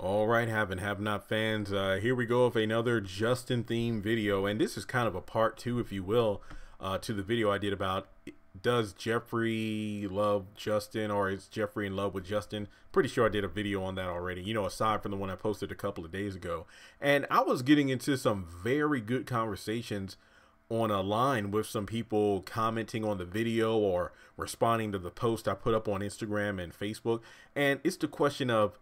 All right, have not fans. Here we go with another Justin themed video, and this is kind of a part two, if you will, to the video I did about does Jeffrey love Justin, or is Jeffrey in love with Justin? Pretty sure I did a video on that already, you know, aside from the one I posted a couple of days ago. And I was getting into some very good conversations on a line with some people commenting on the video or responding to the post I put up on Instagram and Facebook. And it's the question of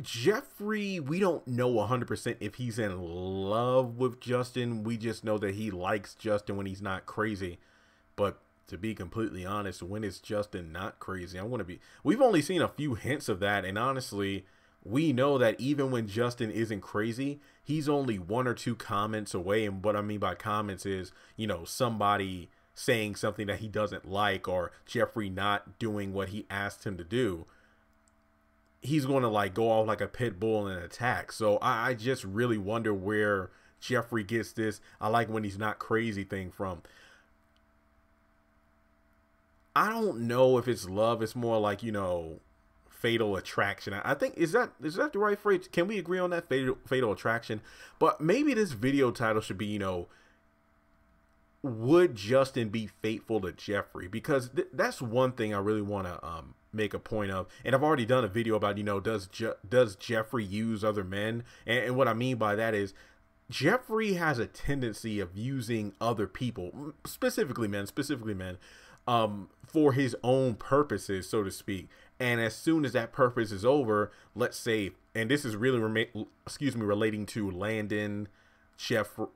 Jeffrey, we don't know 100% if he's in love with Justin. We just know that he likes Justin when he's not crazy. But to be completely honest, when is Justin not crazy? We've only seen a few hints of that. And honestly, we know that even when Justin isn't crazy, he's only one or two comments away. And what I mean by comments is, you know, somebody saying something that he doesn't like, or Jeffrey not doing what he asked him to do. He's going to like go off like a pit bull and attack. So I just really wonder where Jeffrey gets this "I like when he's not crazy" thing from. I don't know if it's love. It's more like, you know, fatal attraction. I think is that the right phrase? Can we agree on that, fatal attraction? But maybe this video title should be, you know, would Justin be faithful to Jeffrey? Because that's one thing I really want to make a point of. And I've already done a video about, you know, does Jeffrey use other men? And what I mean by that is Jeffrey has a tendency of using other people, specifically men, for his own purposes, so to speak. And as soon as that purpose is over, let's say, and this is really relating to Landon, Justin,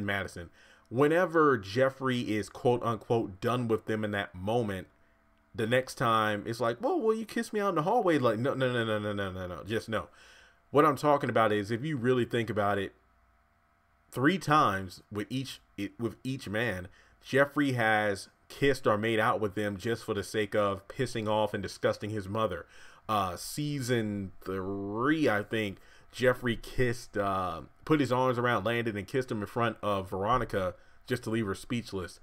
Madison. Whenever Jeffrey is quote unquote done with them in that moment, the next time it's like, well, will you kiss me out in the hallway? Like, no, just no. What I'm talking about is, if you really think about it, 3 times with each man, Jeffrey has kissed or made out with them just for the sake of pissing off and disgusting his mother. Season 3, I think, Jeffrey put his arms around Landon and kissed him in front of Veronica just to leave her speechless.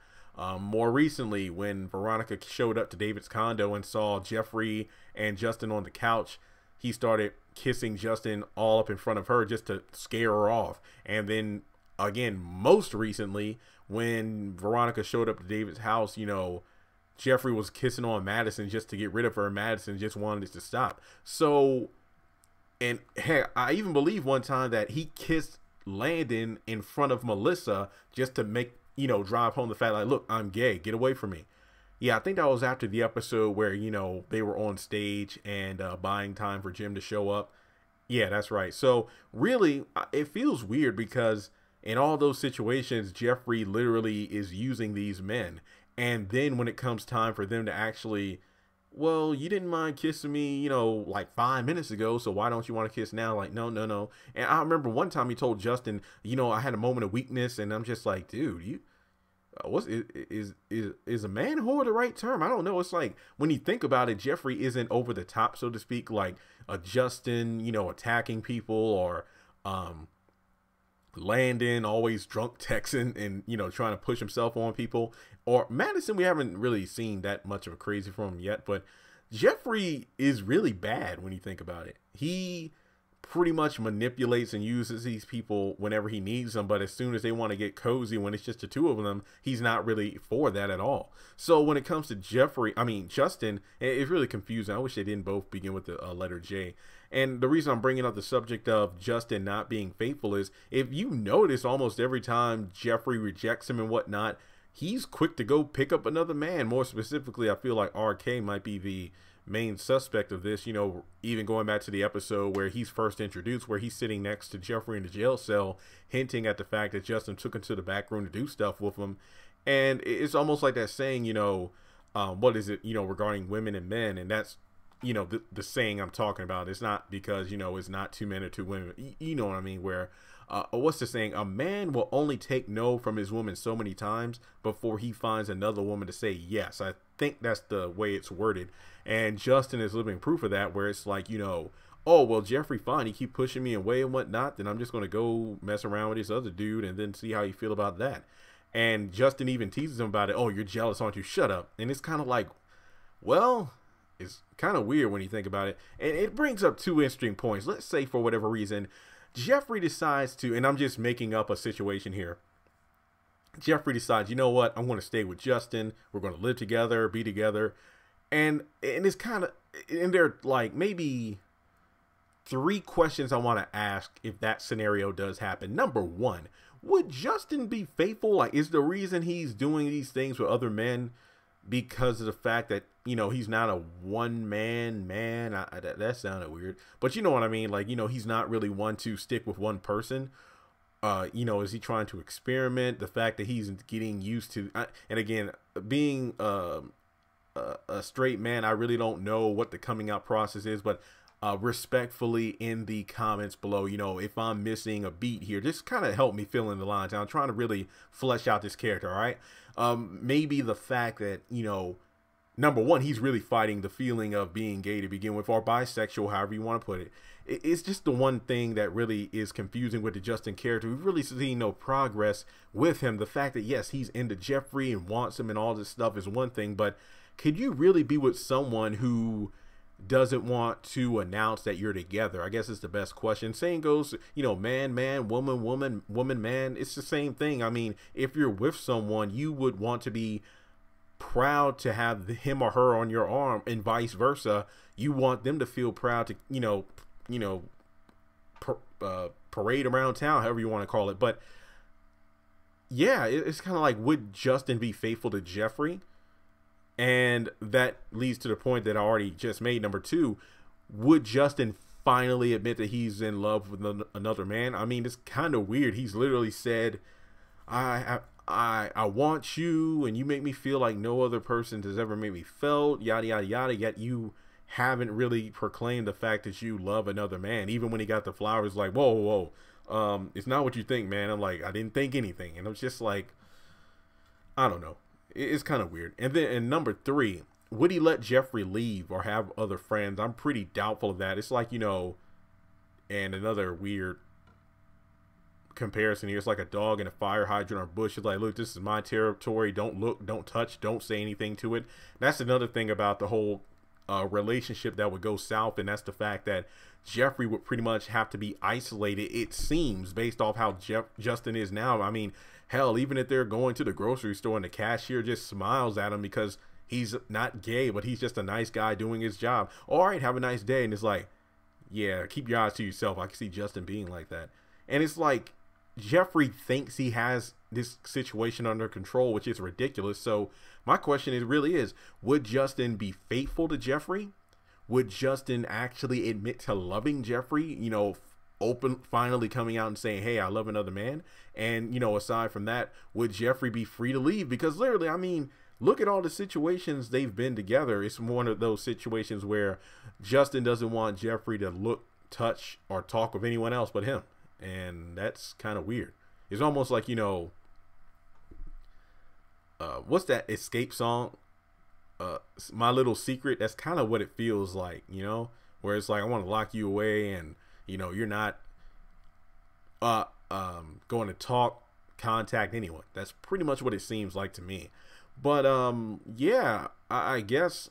More recently, when Veronica showed up to David's condo and saw Jeffrey and Justin on the couch, he started kissing Justin all up in front of her just to scare her off. And then again, most recently, when Veronica showed up to David's house, you know, Jeffrey was kissing on Madison just to get rid of her. Madison just wanted it to stop. So, and heck, I even believe one time that he kissed Landon in front of Melissa just to make, you know, drive home the fact, like, look, I'm gay, get away from me. Yeah, I think that was after the episode where, you know, they were on stage and buying time for Jim to show up. Yeah, that's right. So really, it feels weird because in all those situations, Jeffrey literally is using these men. And then when it comes time for them to actually, well, you didn't mind kissing me, you know, like 5 minutes ago, so why don't you want to kiss now? Like, no. And I remember one time he told Justin, you know, I had a moment of weakness, and I'm just like, dude, you, is a man whore the right term? I don't know. It's like, when you think about it, Jeffrey isn't over the top, so to speak, like a Justin, you know, attacking people, or Landon always drunk texting and, you know, trying to push himself on people, or Madison. We haven't really seen that much of a crazy from him yet, but Jeffrey is really bad when you think about it. He pretty much manipulates and uses these people whenever he needs them, but as soon as they want to get cozy, when it's just the two of them, he's not really for that at all. So when it comes to Justin, it's really confusing. I wish they didn't both begin with the letter J. And the reason I'm bringing up the subject of Justin not being faithful is, if you notice, almost every time Jeffrey rejects him and whatnot, he's quick to go pick up another man. More specifically, I feel like RK might be the main suspect of this, you know, even going back to the episode where he's first introduced, where he's sitting next to Jeffrey in the jail cell, hinting at the fact that Justin took him to the back room to do stuff with him. And it's almost like that saying, you know, what is it, you know, regarding women and men, and that's, you know, the saying I'm talking about. It's not because, you know, it's not 2 men or 2 women, you know what I mean, where what's the saying? A man will only take no from his woman so many times before he finds another woman to say yes. I think that's the way it's worded. And Justin is living proof of that, where it's like, you know, oh, well, Jeffrey, fine, he keep pushing me away and whatnot, then I'm just going to go mess around with this other dude and then see how you feel about that. And Justin even teases him about it. Oh, you're jealous, aren't you? Shut up. And it's kind of like, well, is kind of weird when you think about it. And it brings up two interesting points. Let's say for whatever reason, Jeffrey decides to, and I'm just making up a situation here. Jeffrey decides, you know what, I'm going to stay with Justin. We're going to live together, be together. And it's kind of, and there are like maybe 3 questions I want to ask if that scenario does happen. Number 1, would Justin be faithful? Like, is the reason he's doing these things with other men because of the fact that, you know, he's not a one-man man? That sounded weird. But you know what I mean? Like, you know, he's not really one to stick with one person. You know, is he trying to experiment? The fact that he's getting used to, and again, being a straight man, I really don't know what the coming out process is, but respectfully in the comments below, you know, if I'm missing a beat here, just kind of help me fill in the lines. I'm trying to really flesh out this character, all right? Maybe the fact that, you know, number 1, he's really fighting the feeling of being gay to begin with, or bisexual, however you want to put it. It's just the one thing that really is confusing with the Justin character. We've really seen no progress with him. The fact that, yes, he's into Jeffrey and wants him and all this stuff is one thing, but could you really be with someone who doesn't want to announce that you're together? I guess it's the best question. Saying goes, you know, man, man, woman, woman, woman, man. It's the same thing. I mean, if you're with someone, you would want to be proud to have him or her on your arm, and vice versa. You want them to feel proud to, you know, parade around town, however you want to call it. But yeah, it's kind of like, would Justin be faithful to Jeffrey? And that leads to the point that I already just made. Number 2, would Justin finally admit that he's in love with another man? I mean, it's kind of weird. He's literally said, I want you, and you make me feel like no other person has ever made me felt, yada, yada, yada. Yet you haven't really proclaimed the fact that you love another man. Even when he got the flowers, like, whoa, it's not what you think, man. I'm like, I didn't think anything. And I was just like, I don't know. It's kind of weird. And then in number 3, would he let Jeffrey leave or have other friends? I'm pretty doubtful of that. It's like, you know, and another weird comparison here, it's like a dog in a fire hydrant or bush. It's like, look, this is my territory. Don't look, don't touch, don't say anything to it. That's another thing about the whole relationship that would go south, and that's the fact that Jeffrey would pretty much have to be isolated, it seems, based off how Justin is now. I mean, hell, even if they're going to the grocery store and the cashier just smiles at him because he's not gay, but he's just a nice guy doing his job. All right, have a nice day. And it's like, yeah, keep your eyes to yourself. I can see Justin being like that. And it's like, Jeffrey thinks he has this situation under control, which is ridiculous. So my question is, would Justin be faithful to Jeffrey? Would Justin actually admit to loving Jeffrey? You know, finally coming out and saying, hey, I love another man. And, you know, aside from that, would Jeffrey be free to leave? Because literally, I mean, look at all the situations they've been together. It's one of those situations where Justin doesn't want Jeffrey to look, touch, or talk with anyone else but him. And that's kind of weird. It's almost like, you know, what's that Escape song? My Little Secret. That's kind of what it feels like, you know, where it's like, I want to lock you away, and, you know, you're not going to contact anyone. That's pretty much what it seems like to me. But yeah, I guess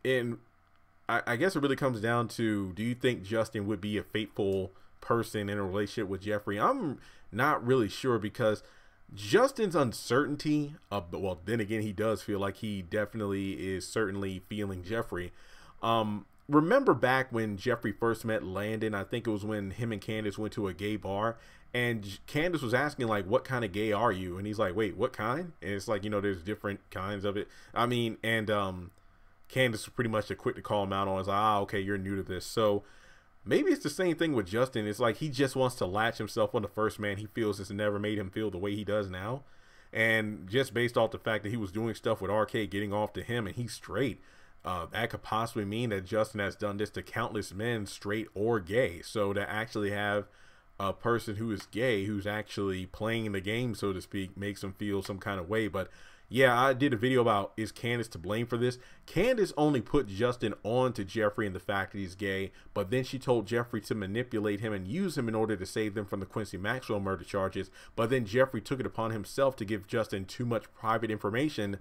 I guess it really comes down to, do you think Justin would be a faithful person in a relationship with Jeffrey? I'm not really sure, because Justin's uncertainty, well, then again, he does feel like he definitely is certainly feeling Jeffrey. Remember back when Jeffrey first met Landon? I think it was when him and Candace went to a gay bar, and Candace was asking, like, what kind of gay are you? And he's like, wait, what kind? And it's like, you know, there's different kinds of it. I mean, and Candace was pretty much quick to call him out on. It's like, okay, you're new to this. So maybe it's the same thing with Justin. It's like he just wants to latch himself on the first man he feels has never made him feel the way he does now. And just based off the fact that he was doing stuff with RK, getting off to him, and he's straight, that could possibly mean that Justin has done this to countless men, straight or gay. So to actually have a person who is gay, who's actually playing the game, so to speak, makes him feel some kind of way. But yeah, I did a video about, is Candace to blame for this? Candace only put Justin on to Jeffrey and the fact that he's gay, but then she told Jeffrey to manipulate him and use him in order to save them from the Quincy Maxwell murder charges. But then Jeffrey took it upon himself to give Justin too much private information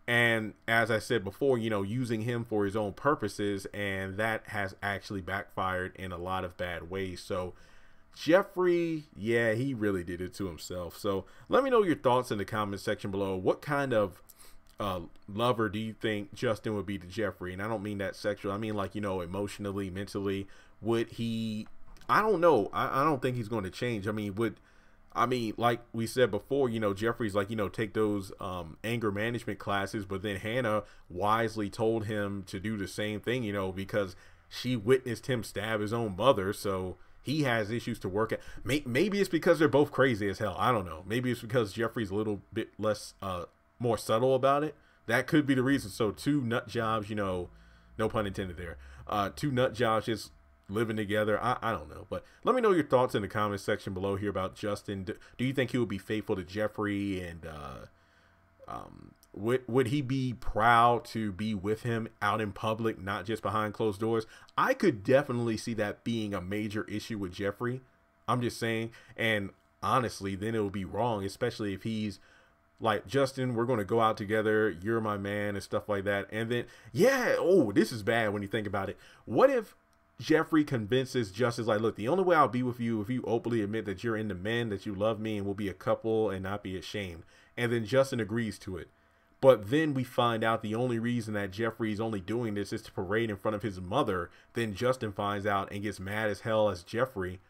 And as I said before, you know, using him for his own purposes, and that has actually backfired in a lot of bad ways. So Jeffrey, yeah, he really did it to himself. So let me know your thoughts in the comment section below. What kind of lover do you think Justin would be to Jeffrey? And I don't mean that sexual. I mean, like, you know, emotionally, mentally. Would he, I don't know. I don't think he's going to change. I mean, like we said before, you know, Jeffrey's like, you know, take those anger management classes, but then Hannah wisely told him to do the same thing, you know, because she witnessed him stab his own mother. So he has issues to work at. Maybe it's because they're both crazy as hell. I don't know. Maybe it's because Jeffrey's a little bit less, more subtle about it. That could be the reason. So two nut jobs, you know, no pun intended there. Two nut jobs just living together. I don't know, but let me know your thoughts in the comment section below here about Justin. Do you think he would be faithful to Jeffrey, and would he be proud to be with him out in public, not just behind closed doors? I could definitely see that being a major issue with Jeffrey. I'm just saying, and honestly, then it would be wrong, especially if he's like, Justin, we're going to go out together, you're my man, and stuff like that. And then, yeah, oh, this is bad when you think about it. What if Jeffrey convinces Justin, like, look, the only way I'll be with you if you openly admit that you're into men, that you love me, and we'll be a couple and not be ashamed. And then Justin agrees to it. But then we find out the only reason that Jeffrey's only doing this is to parade in front of his mother. Then Justin finds out and gets mad as hell at Jeffrey.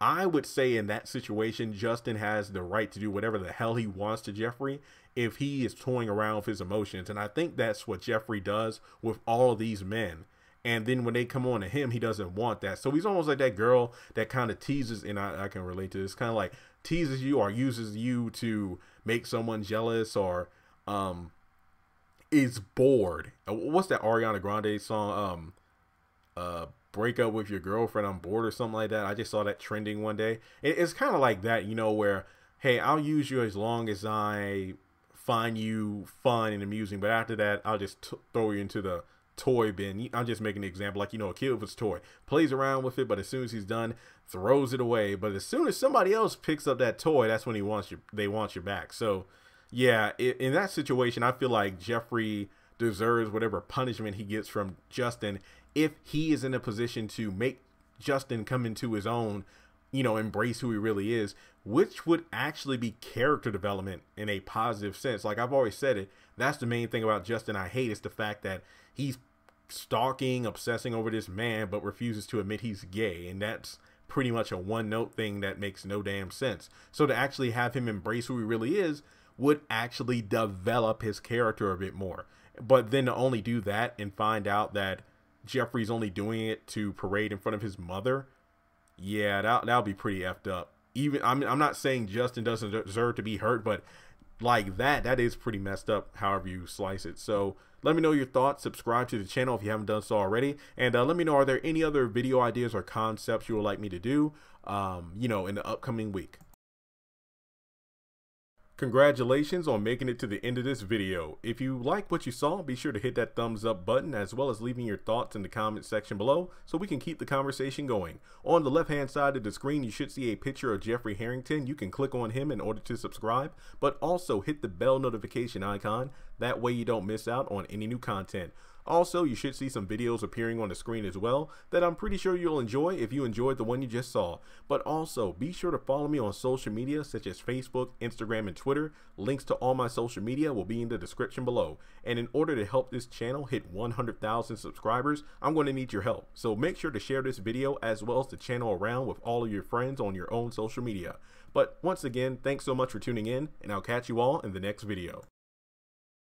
I would say in that situation, Justin has the right to do whatever the hell he wants to Jeffrey if he is toying around with his emotions. And I think that's what Jeffrey does with all of these men. And then when they come on to him, he doesn't want that. So he's almost like that girl that kind of teases, and I can relate to this, kind of like teases you or uses you to make someone jealous, or is bored. What's that Ariana Grande song? Break up with your girlfriend, I'm bored, or something like that. I just saw that trending one day. It's kind of like that, you know, where, hey, I'll use you as long as I find you fun and amusing, but after that, I'll just throw you into the toy bin. I'm just making an example, like, you know, a kid with his toy plays around with it, but as soon as he's done, throws it away. But as soon as somebody else picks up that toy, that's when they want you back. So yeah, in that situation, I feel like Jeffrey deserves whatever punishment he gets from Justin if he is in a position to make Justin come into his own, you know, embrace who he really is, which would actually be character development in a positive sense. Like I've always said it, that's the main thing about Justin I hate, is the fact that he's stalking, obsessing over this man, but refuses to admit he's gay. And that's pretty much a one-note thing that makes no damn sense. So to actually have him embrace who he really is would actually develop his character a bit more. But then to only do that and find out that Jeffrey's only doing it to parade in front of his mother, yeah, that'll be pretty effed up. Even I'm not saying Justin doesn't deserve to be hurt, but like that is pretty messed up, however you slice it. So let me know your thoughts. Subscribe to the channel if you haven't done so already, and let me know, are there any other video ideas or concepts you would like me to do, you know, in the upcoming week. Congratulations on making it to the end of this video. If you like what you saw, be sure to hit that thumbs up button, as well as leaving your thoughts in the comment section below so we can keep the conversation going. On the left hand side of the screen, you should see a picture of Jeffrey Harrington. You can click on him in order to subscribe, but also hit the bell notification icon. That way you don't miss out on any new content. Also, you should see some videos appearing on the screen as well that I'm pretty sure you'll enjoy if you enjoyed the one you just saw. But also, be sure to follow me on social media such as Facebook, Instagram, and Twitter. Links to all my social media will be in the description below. And in order to help this channel hit 100,000 subscribers, I'm going to need your help. So make sure to share this video as well as the channel around with all of your friends on your own social media. But once again, thanks so much for tuning in, and I'll catch you all in the next video.